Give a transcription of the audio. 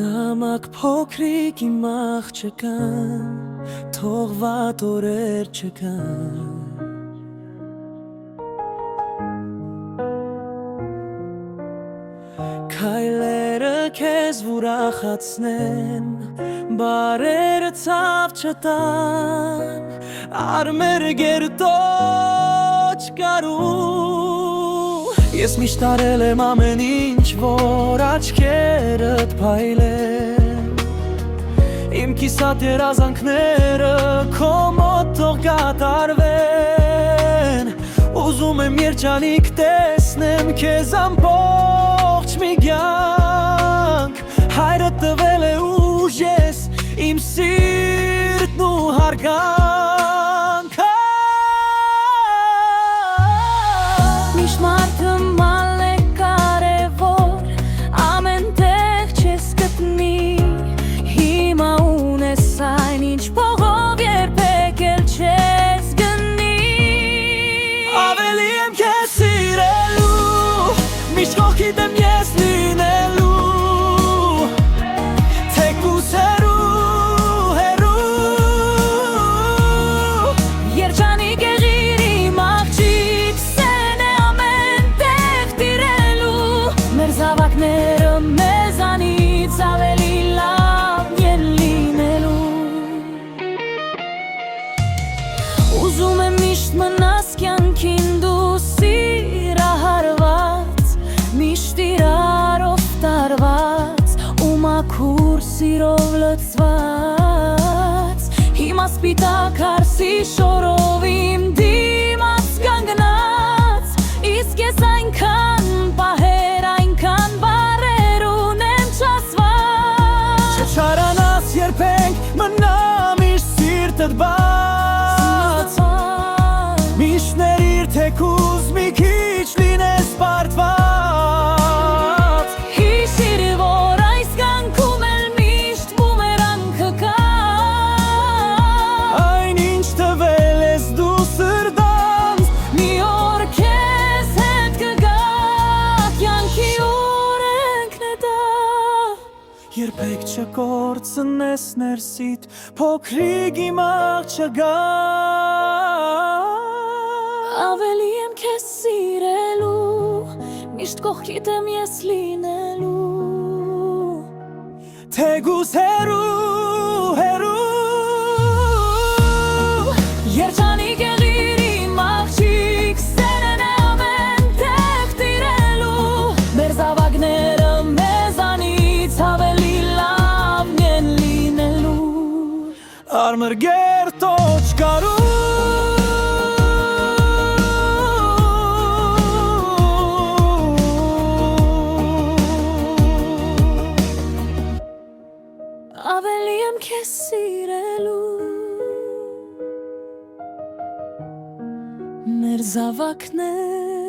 Նամակ փոքրիկ իմ աղջկան, թող վատ օրեր չգան Քայլերը քեզ ուրախացնեն, բարերը ցավ չտան Արմեր գերտոչ կարու Ես միշտ արել եմ ամեն ինչ, որ աչքերդ փայլեն Իմ կիսատ երազանքները քո մոտ թող կատարվեն Ուզում եմ երջանիկ տեսնեմ քեզ ամբողջ մի կյանք Հայրդ տվել է ուժ ես իմ սիրտն ու հարգանքը Միշտ մարդը մալ է կարևոր ամեն տեղ չես գտնի Հիմա ունես այն ինչ փողով երբեք էլ չես գնի Ավելի եմ քեզ սիրելու Միշտ կողքիդ եմ ես լինելու Թեկուզ հեռու, հեռու Երջանիկ եղիր իմ աղջիկ Սեն է ամեն տեղ տիրելու Մեր զավակները մեզանից ավելի լավ են լինելու Ուզում եմ միշտ մնաս կյանքին դու սիրահարված Միշտ իրարով տարված ու մաքուր սիրով լցված Հիմա սպիտակ հարսի շորով իմ դիմաց կանգնած Իսկ ես այնքան պահեր, այնքան բարեր ունեմ չասված Չչարանաս երբենք մնա միշտ սիրտդ բաց Միշտ ներիր թեկուզ մի քիչ լինես պարտված Հիշիր, որ այս կյանքում էլ միշտ բումերանգը կա Այն ինչ տվել ես դու սրտանց Մի օր քեզ հետ կգա Կյանքի օրենքն է դա Երբեք չկորցնես ներսիդ փոքրիկ իմ աղջկա Ավելի եմ քեզ սիրելու Միշտ կողքիդ եմ ես լինելու Թեկուզ հեռու, հեռու Երջանիկ եղիր իմ աղջիկ Սերն է ամեն տեղ տիրելու Մեր զավակները մեզանից ավելի լավ են լինելու Արմր գերտոչ կարու Ավելի եմ քեզ սիրելու Մեր զավակներ